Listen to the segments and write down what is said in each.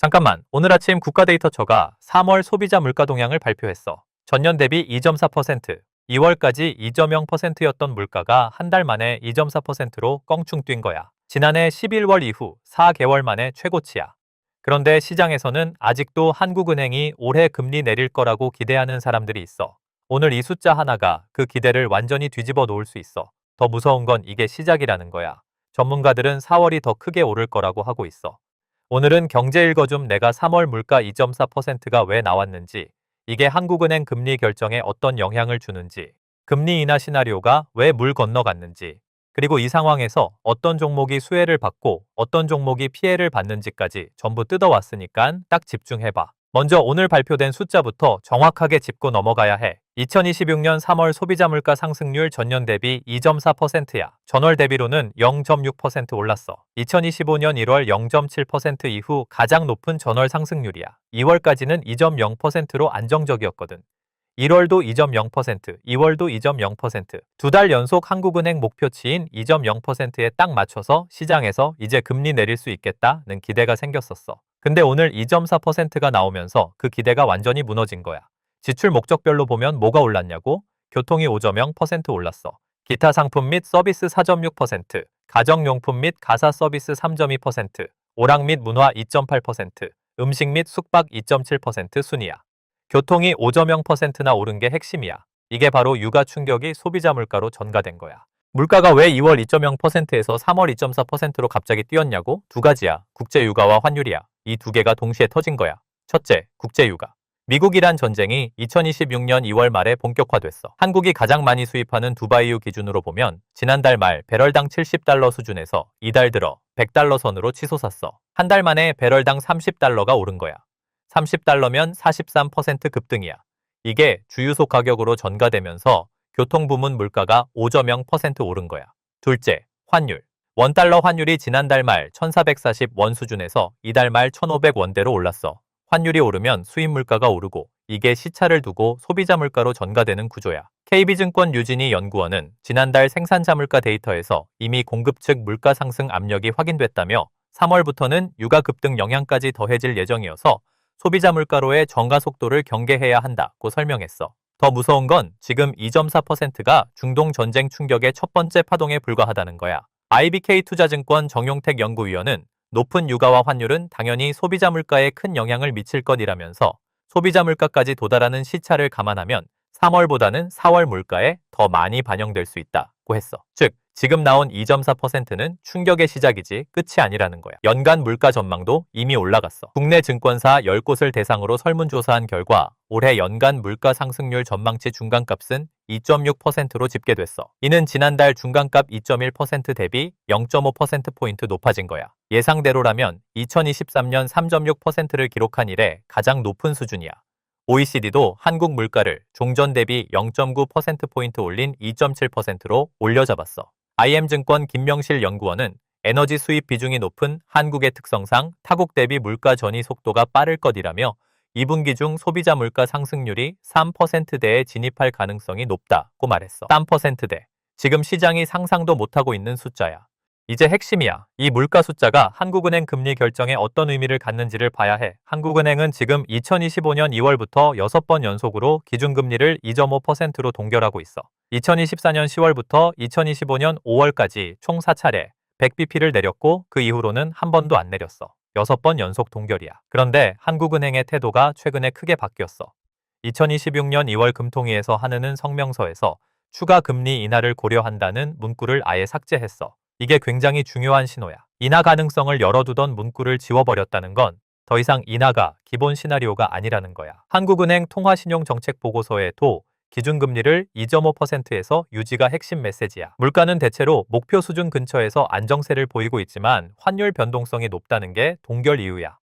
잠깐만, 오늘 아침 국가데이터처가 3월 소비자 물가 동향을 발표했어. 전년 대비 2.4%, 2월까지 2.0%였던 물가가 한 달 만에 2.4%로 껑충 뛴 거야. 지난해 11월 이후 4개월 만에 최고치야. 그런데 시장에서는 아직도 한국은행이 올해 금리 내릴 거라고 기대하는 사람들이 있어. 오늘 이 숫자 하나가 그 기대를 완전히 뒤집어 놓을 수 있어. 더 무서운 건 이게 시작이라는 거야. 전문가들은 4월이 더 크게 오를 거라고 하고 있어. 오늘은 경제 읽어줌 내가 3월 물가 2.4%가 왜 나왔는지, 이게 한국은행 금리 결정에 어떤 영향을 주는지, 금리 인하 시나리오가 왜 물 건너갔는지, 그리고 이 상황에서 어떤 종목이 수혜를 받고 어떤 종목이 피해를 받는지까지 전부 뜯어왔으니까 딱 집중해봐. 먼저 오늘 발표된 숫자부터 정확하게 짚고 넘어가야 해. 2026년 3월 소비자 물가 상승률 전년 대비 2.4%야. 전월 대비로는 0.6% 올랐어. 2025년 1월 0.7% 이후 가장 높은 전월 상승률이야. 2월까지는 2.0%로 안정적이었거든. 1월도 2.0%, 2월도 2.0%, 두 달 연속 한국은행 목표치인 2.0%에 딱 맞춰서 시장에서 이제 금리 내릴 수 있겠다는 기대가 생겼었어. 근데 오늘 2.4%가 나오면서 그 기대가 완전히 무너진 거야. 지출 목적별로 보면 뭐가 올랐냐고? 교통이 5.0% 올랐어. 기타 상품 및 서비스 4.6%, 가정용품 및 가사 서비스 3.2%, 오락 및 문화 2.8%, 음식 및 숙박 2.7% 순이야. 교통이 5.0%나 오른 게 핵심이야. 이게 바로 육아 충격이 소비자 물가로 전가된 거야. 물가가 왜 2월 2.0%에서 3월 2.4%로 갑자기 뛰었냐고? 두 가지야. 국제 유가와 환율이야. 이 두 개가 동시에 터진 거야. 첫째, 국제 유가. 미국-이란 전쟁이 2026년 2월 말에 본격화됐어. 한국이 가장 많이 수입하는 두바이유 기준으로 보면 지난달 말 배럴당 70달러 수준에서 이달 들어 100달러 선으로 치솟았어. 한 달 만에 배럴당 30달러가 오른 거야. 30달러면 43% 급등이야. 이게 주유소 가격으로 전가되면서 교통부문 물가가 5.0% 오른 거야. 둘째, 환율. 원달러 환율이 지난달 말 1440원 수준에서 이달 말 1500원대로 올랐어. 환율이 오르면 수입 물가가 오르고 이게 시차를 두고 소비자 물가로 전가되는 구조야. KB증권 유진희 연구원은 지난달 생산자 물가 데이터에서 이미 공급 측 물가 상승 압력이 확인됐다며 3월부터는 유가 급등 영향까지 더해질 예정이어서 소비자 물가로의 정가 속도를 경계해야 한다고 설명했어. 더 무서운 건 지금 2.4%가 중동 전쟁 충격의 첫 번째 파동에 불과하다는 거야. IBK 투자증권 정용택 연구위원은 높은 유가와 환율은 당연히 소비자 물가에 큰 영향을 미칠 것이라면서 소비자 물가까지 도달하는 시차를 감안하면 3월보다는 4월 물가에 더 많이 반영될 수 있다고 했어. 즉, 지금 나온 2.4%는 충격의 시작이지 끝이 아니라는 거야. 연간 물가 전망도 이미 올라갔어. 국내 증권사 10곳을 대상으로 설문조사한 결과 올해 연간 물가 상승률 전망치 중간값은 2.6%로 집계됐어. 이는 지난달 중간값 2.1% 대비 0.5%포인트 높아진 거야. 예상대로라면 2023년 3.6%를 기록한 이래 가장 높은 수준이야. OECD도 한국 물가를 종전 대비 0.9%포인트 올린 2.7%로 올려잡았어. IM증권 김명실 연구원은 에너지 수입 비중이 높은 한국의 특성상 타국 대비 물가 전이 속도가 빠를 것이라며 2분기 중 소비자 물가 상승률이 3%대에 진입할 가능성이 높다고 말했어. 3%대. 지금 시장이 상상도 못하고 있는 숫자야. 이제 핵심이야. 이 물가 숫자가 한국은행 금리 결정에 어떤 의미를 갖는지를 봐야 해. 한국은행은 지금 2025년 2월부터 6번 연속으로 기준금리를 2.5%로 동결하고 있어. 2024년 10월부터 2025년 5월까지 총 4차례 100bp를 내렸고 그 이후로는 한 번도 안 내렸어. 6번 연속 동결이야. 그런데 한국은행의 태도가 최근에 크게 바뀌었어. 2026년 2월 금통위에서 하느는 성명서에서 추가 금리 인하를 고려한다는 문구를 아예 삭제했어. 이게 굉장히 중요한 신호야. 인하 가능성을 열어두던 문구를 지워버렸다는 건 더 이상 인하가 기본 시나리오가 아니라는 거야. 한국은행 통화신용정책보고서에도 기준금리를 2.5%에서 유지가 핵심 메시지야. 물가는 대체로 목표 수준 근처에서 안정세를 보이고 있지만 환율 변동성이 높다는 게 동결 이유야.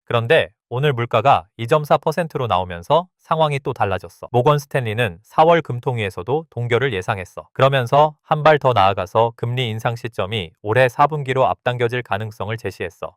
그런데 오늘 물가가 2.4%로 나오면서 상황이 또 달라졌어. 모건 스탠리는 4월 금통위에서도 동결을 예상했어. 그러면서 한 발 더 나아가서 금리 인상 시점이 올해 4분기로 앞당겨질 가능성을 제시했어.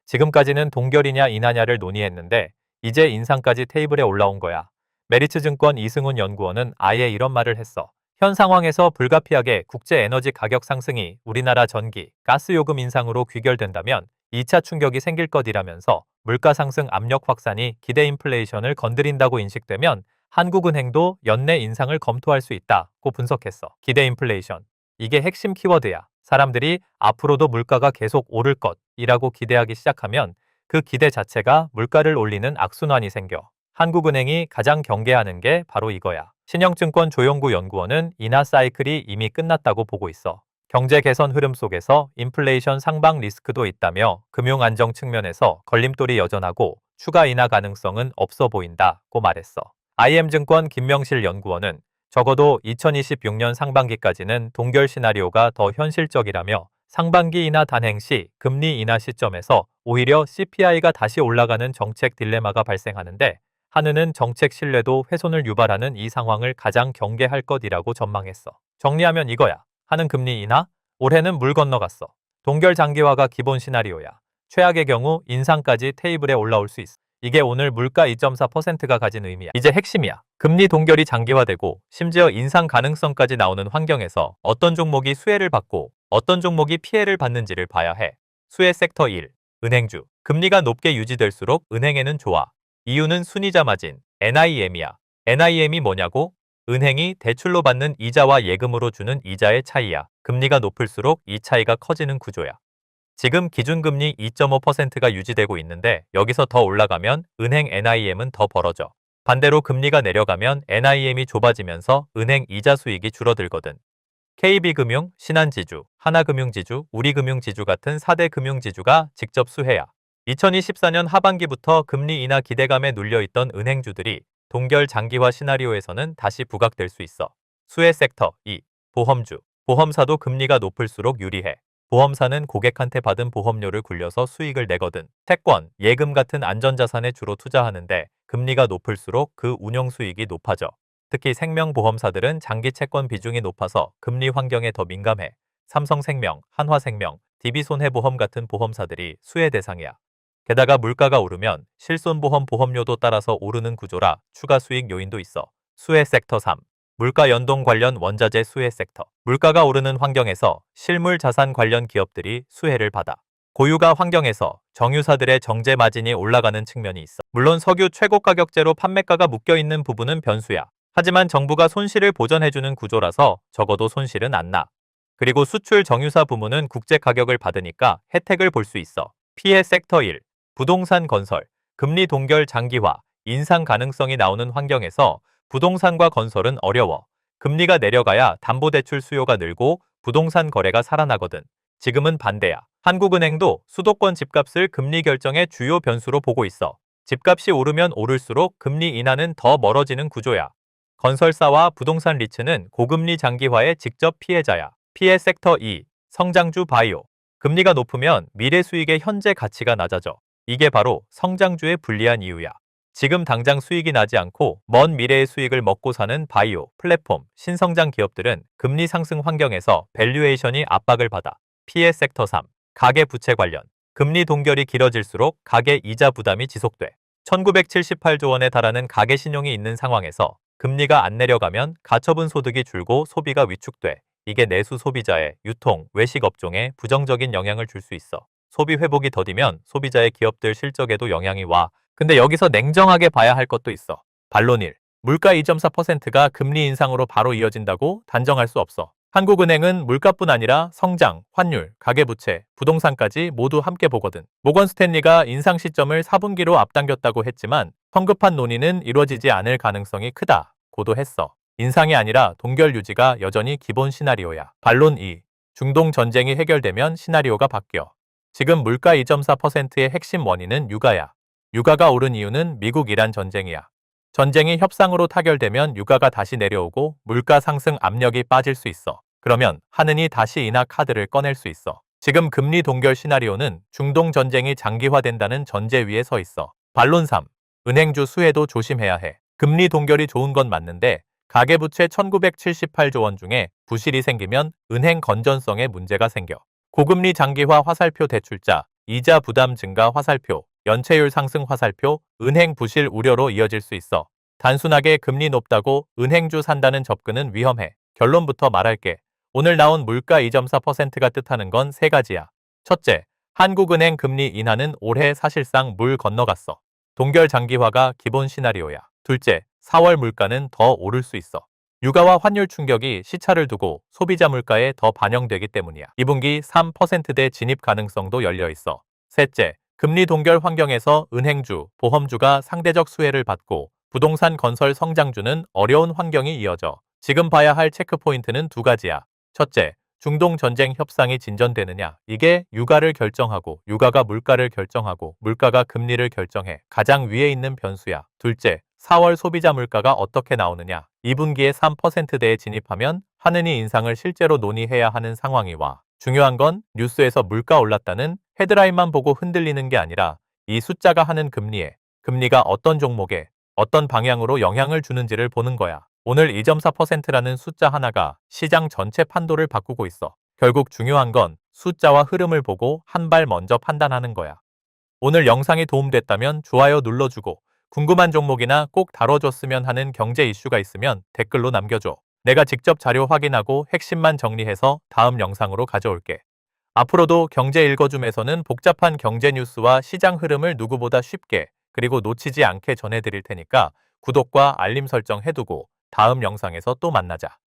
지금까지는 동결이냐 인하냐를 논의했는데 이제 인상까지 테이블에 올라온 거야. 메리츠 증권 이승훈 연구원은 아예 이런 말을 했어. 현 상황에서 불가피하게 국제 에너지 가격 상승이 우리나라 전기, 가스 요금 인상으로 귀결된다면 2차 충격이 생길 것이라면서 물가 상승 압력 확산이 기대 인플레이션을 건드린다고 인식되면 한국은행도 연내 인상을 검토할 수 있다고 분석했어. 기대 인플레이션. 이게 핵심 키워드야. 사람들이 앞으로도 물가가 계속 오를 것이라고 기대하기 시작하면 그 기대 자체가 물가를 올리는 악순환이 생겨. 한국은행이 가장 경계하는 게 바로 이거야. 신영증권 조영구 연구원은 인하 사이클이 이미 끝났다고 보고 있어. 경제 개선 흐름 속에서 인플레이션 상방 리스크도 있다며 금융 안정 측면에서 걸림돌이 여전하고 추가 인하 가능성은 없어 보인다고 말했어. IM증권 김명실 연구원은 적어도 2026년 상반기까지는 동결 시나리오가 더 현실적이라며 상반기 인하 단행 시 금리 인하 시점에서 오히려 CPI가 다시 올라가는 정책 딜레마가 발생하는데 한은은 정책 신뢰도 훼손을 유발하는 이 상황을 가장 경계할 것이라고 전망했어. 정리하면 이거야. 한은 금리 인하? 올해는 물 건너갔어. 동결 장기화가 기본 시나리오야. 최악의 경우 인상까지 테이블에 올라올 수 있어. 이게 오늘 물가 2.4%가 가진 의미야. 이제 핵심이야. 금리 동결이 장기화되고 심지어 인상 가능성까지 나오는 환경에서 어떤 종목이 수혜를 받고 어떤 종목이 피해를 받는지를 봐야 해. 수혜 섹터 1. 은행주. 금리가 높게 유지될수록 은행에는 좋아. 이유는 순이자 마진, NIM이야. NIM이 뭐냐고? 은행이 대출로 받는 이자와 예금으로 주는 이자의 차이야. 금리가 높을수록 이 차이가 커지는 구조야. 지금 기준금리 2.5%가 유지되고 있는데 여기서 더 올라가면 은행 NIM은 더 벌어져. 반대로 금리가 내려가면 NIM이 좁아지면서 은행 이자 수익이 줄어들거든. KB금융, 신한지주, 하나금융지주, 우리금융지주 같은 4대 금융지주가 직접 수혜야. 2024년 하반기부터 금리 인하 기대감에 눌려있던 은행주들이 동결 장기화 시나리오에서는 다시 부각될 수 있어. 수혜 섹터 2. 보험주. 보험사도 금리가 높을수록 유리해. 보험사는 고객한테 받은 보험료를 굴려서 수익을 내거든. 채권, 예금 같은 안전자산에 주로 투자하는데 금리가 높을수록 그 운용 수익이 높아져. 특히 생명보험사들은 장기 채권 비중이 높아서 금리 환경에 더 민감해. 삼성생명, 한화생명, DB손해보험 같은 보험사들이 수혜 대상이야. 게다가 물가가 오르면 실손보험 보험료도 따라서 오르는 구조라 추가 수익 요인도 있어. 수혜 섹터 3. 물가 연동 관련 원자재 수혜 섹터. 물가가 오르는 환경에서 실물 자산 관련 기업들이 수혜를 받아. 고유가 환경에서 정유사들의 정제 마진이 올라가는 측면이 있어. 물론 석유 최고 가격제로 판매가가 묶여있는 부분은 변수야. 하지만 정부가 손실을 보전해주는 구조라서 적어도 손실은 안 나. 그리고 수출 정유사 부문은 국제 가격을 받으니까 혜택을 볼 수 있어. 피해 섹터 1. 부동산 건설. 금리 동결 장기화, 인상 가능성이 나오는 환경에서 부동산과 건설은 어려워. 금리가 내려가야 담보대출 수요가 늘고 부동산 거래가 살아나거든. 지금은 반대야. 한국은행도 수도권 집값을 금리 결정의 주요 변수로 보고 있어. 집값이 오르면 오를수록 금리 인하는 더 멀어지는 구조야. 건설사와 부동산 리츠는 고금리 장기화의 직접 피해자야. 피해 섹터 2. 성장주 바이오. 금리가 높으면 미래 수익의 현재 가치가 낮아져. 이게 바로 성장주의 불리한 이유야. 지금 당장 수익이 나지 않고 먼 미래의 수익을 먹고 사는 바이오, 플랫폼, 신성장 기업들은 금리 상승 환경에서 밸류에이션이 압박을 받아. 피해 섹터 3. 가계 부채 관련. 금리 동결이 길어질수록 가계 이자 부담이 지속돼. 1978조 원에 달하는 가계 신용이 있는 상황에서 금리가 안 내려가면 가처분 소득이 줄고 소비가 위축돼. 이게 내수 소비자의 유통, 외식 업종에 부정적인 영향을 줄 수 있어. 소비 회복이 더디면 소비자의 기업들 실적에도 영향이 와. 근데 여기서 냉정하게 봐야 할 것도 있어. 반론 1. 물가 2.4%가 금리 인상으로 바로 이어진다고 단정할 수 없어. 한국은행은 물가뿐 아니라 성장, 환율, 가계부채, 부동산까지 모두 함께 보거든. 모건 스탠리가 인상 시점을 4분기로 앞당겼다고 했지만 성급한 논의는 이루어지지 않을 가능성이 크다고도 했어. 인상이 아니라 동결 유지가 여전히 기본 시나리오야. 반론 2. 중동 전쟁이 해결되면 시나리오가 바뀌어. 지금 물가 2.4%의 핵심 원인은 유가야. 유가가 오른 이유는 미국-이란 전쟁이야. 전쟁이 협상으로 타결되면 유가가 다시 내려오고 물가 상승 압력이 빠질 수 있어. 그러면 한은이 다시 인하 카드를 꺼낼 수 있어. 지금 금리 동결 시나리오는 중동 전쟁이 장기화된다는 전제 위에 서 있어. 반론 3. 은행주 수혜도 조심해야 해. 금리 동결이 좋은 건 맞는데 가계부채 1978조 원 중에 부실이 생기면 은행 건전성에 문제가 생겨. 고금리 장기화 화살표 대출자, 이자 부담 증가 화살표, 연체율 상승 화살표, 은행 부실 우려로 이어질 수 있어. 단순하게 금리 높다고 은행주 산다는 접근은 위험해. 결론부터 말할게. 오늘 나온 물가 2.4%가 뜻하는 건 세 가지야. 첫째, 한국은행 금리 인하는 올해 사실상 물 건너갔어. 동결 장기화가 기본 시나리오야. 둘째, 4월 물가는 더 오를 수 있어. 유가와 환율 충격이 시차를 두고 소비자 물가에 더 반영되기 때문이야. 2분기 3%대 진입 가능성도 열려 있어. 셋째, 금리 동결 환경에서 은행주, 보험주가 상대적 수혜를 받고 부동산 건설 성장주는 어려운 환경이 이어져. 지금 봐야 할 체크포인트는 두 가지야. 첫째, 중동 전쟁 협상이 진전되느냐. 이게 유가를 결정하고 유가가 물가를 결정하고 물가가 금리를 결정해 가장 위에 있는 변수야. 둘째, 4월 소비자 물가가 어떻게 나오느냐. 2분기에 3%대에 진입하면 하느니 인상을 실제로 논의해야 하는 상황이 와. 중요한 건 뉴스에서 물가 올랐다는 헤드라인만 보고 흔들리는 게 아니라 이 숫자가 하는 금리에, 금리가 어떤 종목에, 어떤 방향으로 영향을 주는지를 보는 거야. 오늘 2.4%라는 숫자 하나가 시장 전체 판도를 바꾸고 있어. 결국 중요한 건 숫자와 흐름을 보고 한 발 먼저 판단하는 거야. 오늘 영상이 도움됐다면 좋아요 눌러주고 궁금한 종목이나 꼭 다뤄줬으면 하는 경제 이슈가 있으면 댓글로 남겨줘. 내가 직접 자료 확인하고 핵심만 정리해서 다음 영상으로 가져올게. 앞으로도 경제 읽어줌에서는 복잡한 경제 뉴스와 시장 흐름을 누구보다 쉽게 그리고 놓치지 않게 전해드릴 테니까 구독과 알림 설정 해두고 다음 영상에서 또 만나자.